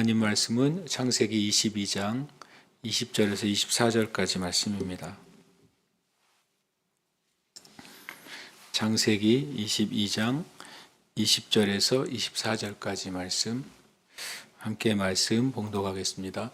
하나님 말씀은 창세기 22장 20절에서 24절까지 말씀입니다. 창세기 22장 20절에서 24절까지 말씀, 함께 말씀 봉독하겠습니다.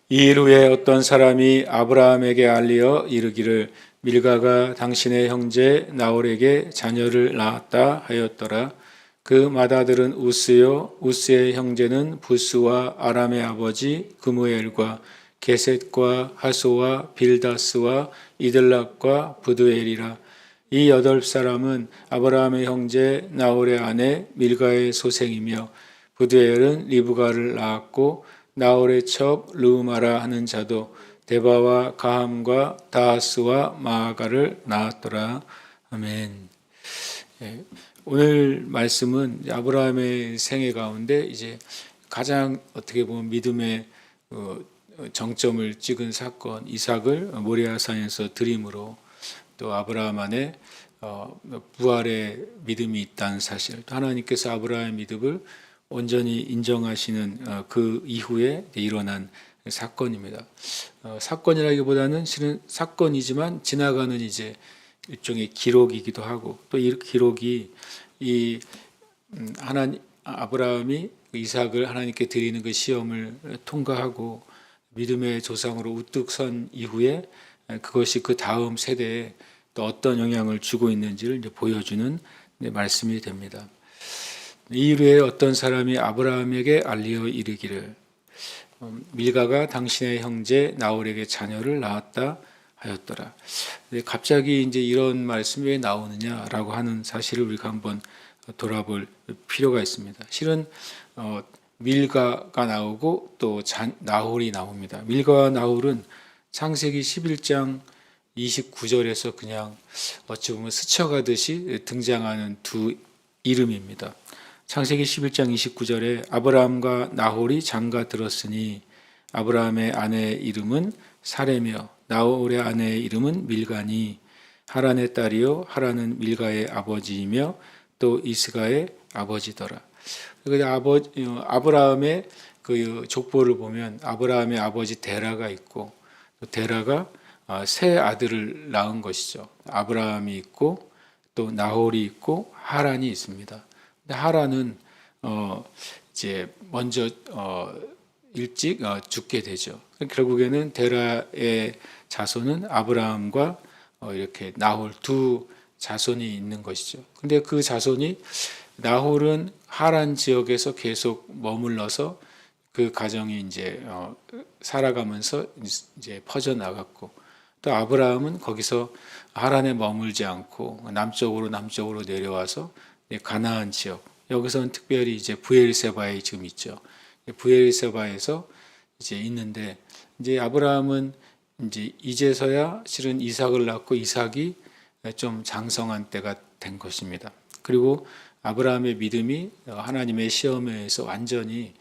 이일 후에 어떤 사람이 아브라함에게 알리어 이르기를 밀가가 당신의 형제 나홀에게 자녀를 낳았다 하였더라. 그 맏아들은 우스요, 우스의 형제는 부스와 아람의 아버지 그무엘과 게셋과 하소와 빌다스와 이들락과 부드엘이라. 이 8사람은 아브라함의 형제 나홀의 아내 밀가의 소생이며, 부드엘은 리브가를 낳았고 나홀의 첩 르우마라 하는 자도 데바와 가함과 다하스와 마아가를 낳았더라. 아멘. 오늘 말씀은 아브라함의 생애 가운데 이제 가장 어떻게 보면 믿음의 정점을 찍은 사건, 이삭을 모리아산에서 드림으로, 또 아브라함 안에 부활의 믿음이 있다는 사실, 또 하나님께서 아브라함의 믿음을 온전히 인정하시는 그 이후에 일어난 사건입니다. 사건이라기보다는 실은 사건이지만 지나가는 이제 일종의 기록이기도 하고, 또 이 기록이 이 아브라함이 이삭을 하나님께 드리는 그 시험을 통과하고 믿음의 조상으로 우뚝 선 이후에 그것이 그 다음 세대에 또 어떤 영향을 주고 있는지를 이제 보여주는 말씀이 됩니다. 이후에 어떤 사람이 아브라함에게 알리어 이르기를 밀가가 당신의 형제 나홀에게 자녀를 낳았다 하였더라. 갑자기 이제 이런 말씀이 왜 나오느냐라고 하는 사실을 우리가 한번 돌아볼 필요가 있습니다. 실은 밀가가 나오고 또 나홀이 나옵니다. 밀가와 나홀은 창세기 11장 29절에서 그냥 어찌 보면 스쳐가듯이 등장하는 두 이름입니다. 창세기 11장 29절에 아브라함과 나홀이 장가 들었으니 아브라함의 아내의 이름은 사레며 나홀의 아내의 이름은 밀가니 하란의 딸이요 하란은 밀가의 아버지이며 또 이스가의 아버지더라. 아브라함의 그 족보를 보면 아브라함의 아버지 데라가 있고, 또 데라가 세 아들을 낳은 것이죠. 아브라함이 있고 또 나홀이 있고 하란이 있습니다. 근데 하란은 이제 먼저 일찍 죽게 되죠. 결국에는 데라의 자손은 아브라함과 이렇게 나홀 두 자손이 있는 것이죠. 근데 그 자손이, 나홀은 하란 지역에서 계속 머물러서 그 가정이 이제 살아가면서 이제 퍼져 나갔고, 또 아브라함은 거기서 하란에 머물지 않고 남쪽으로 내려와서 가나안 지역, 여기서는 특별히 이제 브엘세바에 지금 있죠. 브엘세바에서 이제 있는데, 이제 아브라함은 이제 이제서야 실은 이삭을 낳고 이삭이 좀 장성한 때가 된 것입니다. 그리고 아브라함의 믿음이 하나님의 시험에 의해서 완전히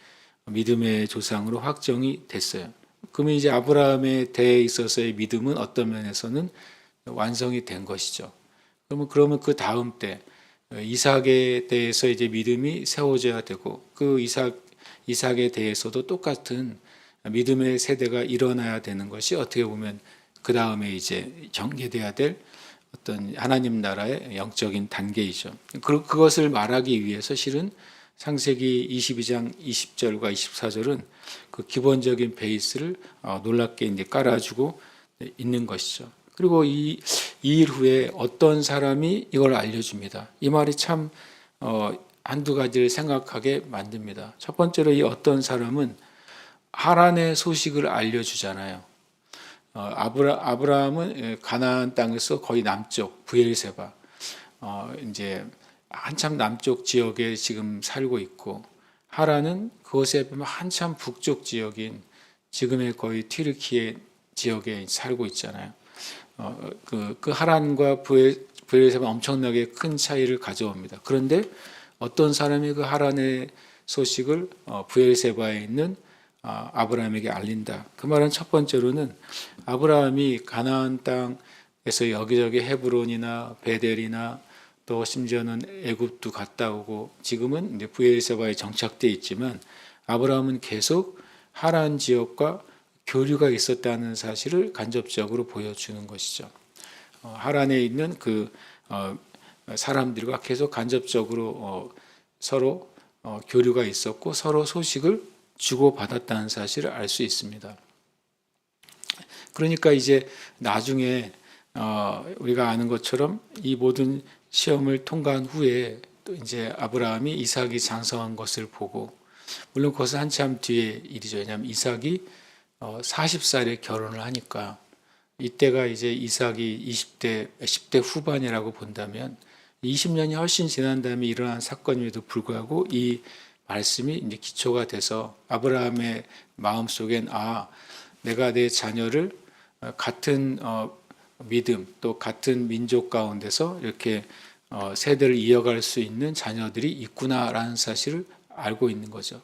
믿음의 조상으로 확정이 됐어요. 그러면 이제 아브라함의 대에 있어서의 믿음은 어떤 면에서는 완성이 된 것이죠. 그러면 그 다음 때 이삭에 대해서 이제 믿음이 세워져야 되고, 그 이삭에 대해서도 똑같은 믿음의 세대가 일어나야 되는 것이 어떻게 보면 그 다음에 이제 전개돼야 될 어떤 하나님 나라의 영적인 단계이죠. 그것을 말하기 위해서 실은 창세기 22장 20절과 24절은 그 기본적인 베이스를 놀랍게 이제 깔아주고 있는 것이죠. 그리고 이 일 후에 어떤 사람이 이걸 알려줍니다. 이 말이 참 한두 가지를 생각하게 만듭니다. 첫 번째로 이 어떤 사람은 하란의 소식을 알려주잖아요. 아브라함은 가나안 땅에서 거의 남쪽 브엘세바, 이제 한참 남쪽 지역에 지금 살고 있고, 하란은 그것에 보면 한참 북쪽 지역인 지금의 거의 튀르키예 지역에 살고 있잖아요. 그 하란과 브엘세바 엄청나게 큰 차이를 가져옵니다. 그런데 어떤 사람이 그 하란의 소식을 브엘세바에 있는 아브라함에게 알린다. 그 말은 첫 번째로는 아브라함이 가나안 땅에서 여기저기 헤브론이나 베델이나 또 심지어는 애굽도 갔다 오고 지금은 이제 브엘세바에 정착돼 있지만 아브라함은 계속 하란 지역과 교류가 있었다는 사실을 간접적으로 보여주는 것이죠. 하란에 있는 그 사람들과 계속 간접적으로 서로 교류가 있었고 서로 소식을 주고받았다는 사실을 알 수 있습니다. 그러니까 이제 나중에 우리가 아는 것처럼 이 모든 시험을 통과한 후에 또 이제 아브라함이 이삭이 장성한 것을 보고, 물론 그것은 한참 뒤의 일이죠. 왜냐하면 이삭이 40살에 결혼을 하니까 이때가 이제 이삭이 10대 후반이라고 본다면 20년이 훨씬 지난 다음에 일어난 사건임에도 불구하고 이 말씀이 이제 기초가 돼서 아브라함의 마음속엔 내가 내 자녀를 같은 믿음 또 같은 민족 가운데서 이렇게 세대를 이어갈 수 있는 자녀들이 있구나라는 사실을 알고 있는 거죠.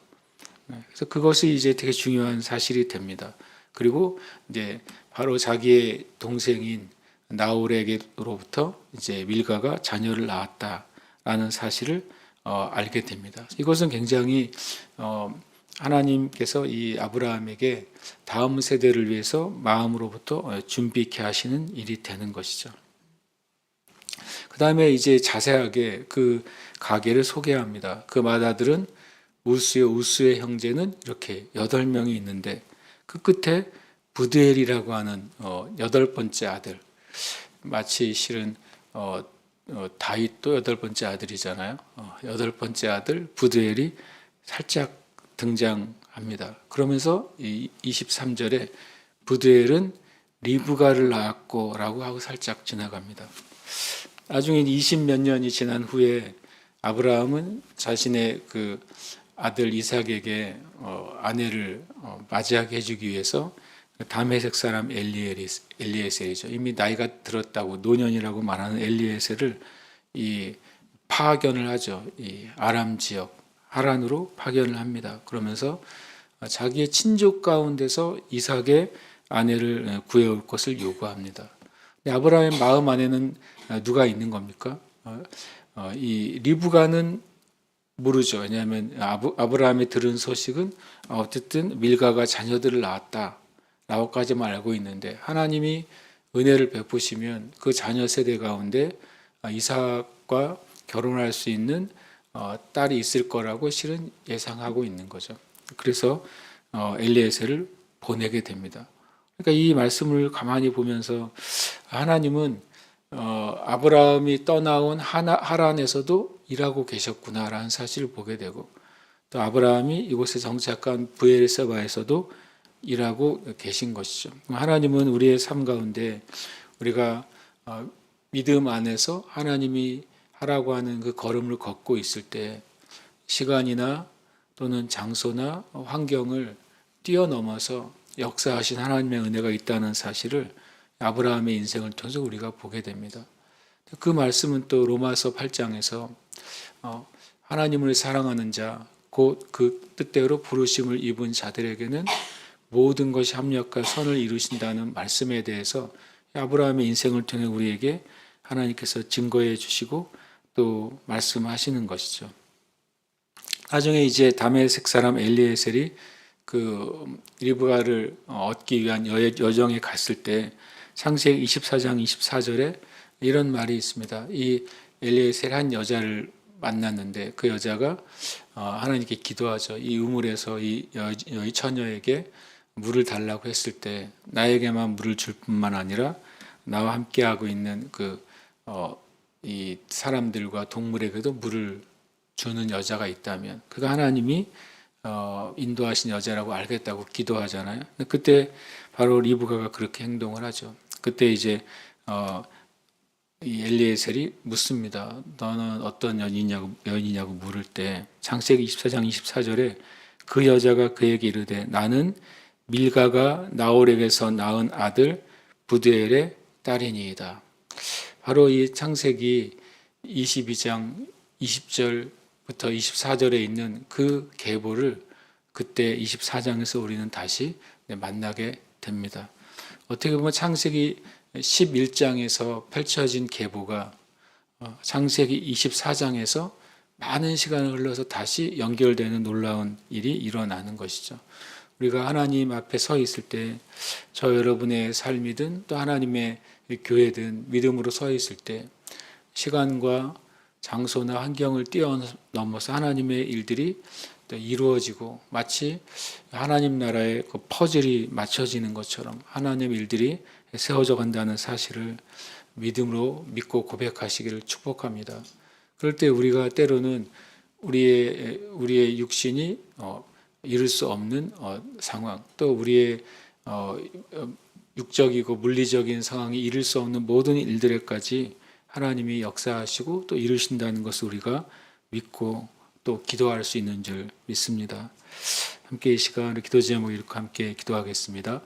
그래서 그것이 이제 되게 중요한 사실이 됩니다. 그리고 이제 바로 자기의 동생인 나홀에게로부터 이제 밀가가 자녀를 낳았다라는 사실을 알게 됩니다. 이것은 굉장히 하나님께서 이 아브라함에게 다음 세대를 위해서 마음으로부터 준비케 하시는 일이 되는 것이죠. 그 다음에 이제 자세하게 그 가계를 소개합니다. 그 맏아들은 우스의 형제는 이렇게 8명이 있는데 그 끝에 부드엘이라고 하는 8번째 아들, 마치 실은 다윗도 8번째 아들이잖아요. 8번째 아들 부드엘이 살짝 등장합니다. 그러면서 이 23절에 부드엘은 리브가를 낳았고 라고 하고 살짝 지나갑니다. 나중에 20몇 년이 지난 후에 아브라함은 자신의 그 아들 이삭에게 아내를 맞이하게 해주기 위해서 다메섹 사람 엘리에셀이죠. 이미 나이가 들었다고 노년이라고 말하는 엘리에셀을 이 파견을 하죠. 이 아람 지역 하란으로 파견을 합니다. 그러면서 자기의 친족 가운데서 이삭의 아내를 구해올 것을 요구합니다. 아브라함의 마음 안에는 누가 있는 겁니까? 이 리브가는 모르죠. 왜냐하면 아브라함이 들은 소식은 어쨌든 밀가가 자녀들을 낳았다라고까지만 알고 있는데, 하나님이 은혜를 베푸시면 그 자녀 세대 가운데 이삭과 결혼할 수 있는 딸이 있을 거라고 실은 예상하고 있는 거죠. 그래서 엘리에셀을 보내게 됩니다. 그러니까 이 말씀을 가만히 보면서 하나님은 아브라함이 떠나온 하란에서도 일하고 계셨구나라는 사실을 보게 되고, 또 아브라함이 이곳에 정착한 브엘세바에서도 일하고 계신 것이죠. 하나님은 우리의 삶 가운데 우리가 믿음 안에서 하나님이 하라고 하는 그 걸음을 걷고 있을 때 시간이나 또는 장소나 환경을 뛰어넘어서 역사하신 하나님의 은혜가 있다는 사실을 아브라함의 인생을 통해서 우리가 보게 됩니다. 그 말씀은 또 로마서 8장에서 하나님을 사랑하는 자, 곧 그 뜻대로 부르심을 입은 자들에게는 모든 것이 합력과 선을 이루신다는 말씀에 대해서 아브라함의 인생을 통해 우리에게 하나님께서 증거해 주시고 또 말씀하시는 것이죠. 나중에 이제 다메섹 사람 엘리에셀이 그 리브가를 얻기 위한 여정에 갔을 때 창세기 24장 24절에 이런 말이 있습니다. 이 엘리에셀 한 여자를 만났는데 그 여자가 하나님께 기도하죠. 이 우물에서 이 처녀에게 물을 달라고 했을 때 나에게만 물을 줄 뿐만 아니라 나와 함께하고 있는 이 사람들과 동물에게도 물을 주는 여자가 있다면 그가 하나님이 인도하신 여자라고 알겠다고 기도하잖아요. 그때 바로 리브가가 그렇게 행동을 하죠. 그때 이제 이 엘리에셀이 묻습니다. 너는 어떤 여인이냐고 물을 때 창세기 24장 24절에 그 여자가 그에게 이르되 나는 밀가가 나홀에게서 낳은 아들 부드엘의 딸이니이다. 바로 이 창세기 22장 20절부터 24절에 있는 그 계보를 그때 24장에서 우리는 다시 만나게 됩니다. 어떻게 보면 창세기 11장에서 펼쳐진 계보가 창세기 24장에서 많은 시간을 흘러서 다시 연결되는 놀라운 일이 일어나는 것이죠. 우리가 하나님 앞에 서 있을 때 저 여러분의 삶이든 또 하나님의 교회든 믿음으로 서 있을 때 시간과 장소나 환경을 뛰어넘어서 하나님의 일들이 또 이루어지고 마치 하나님 나라의 그 퍼즐이 맞춰지는 것처럼 하나님의 일들이 세워져 간다는 사실을 믿음으로 믿고 고백하시기를 축복합니다. 그럴 때 우리가 때로는 우리의 육신이 이룰 수 없는 상황, 또 우리의 육적이고 물리적인 상황이 이룰 수 없는 모든 일들에까지 하나님이 역사하시고 또 이루신다는 것을 우리가 믿고 또 기도할 수 있는 줄 믿습니다. 함께 이 시간을 기도 제목을 읽고 함께 기도하겠습니다.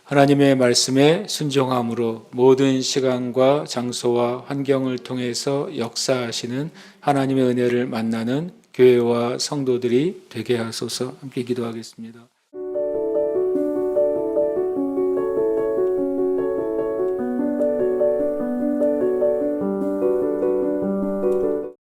하나님의 말씀에 순종함으로 모든 시간과 장소와 환경을 통해서 역사하시는 하나님의 은혜를 만나는 교회와 성도들이 되게 하소서. 함께 기도하겠습니다.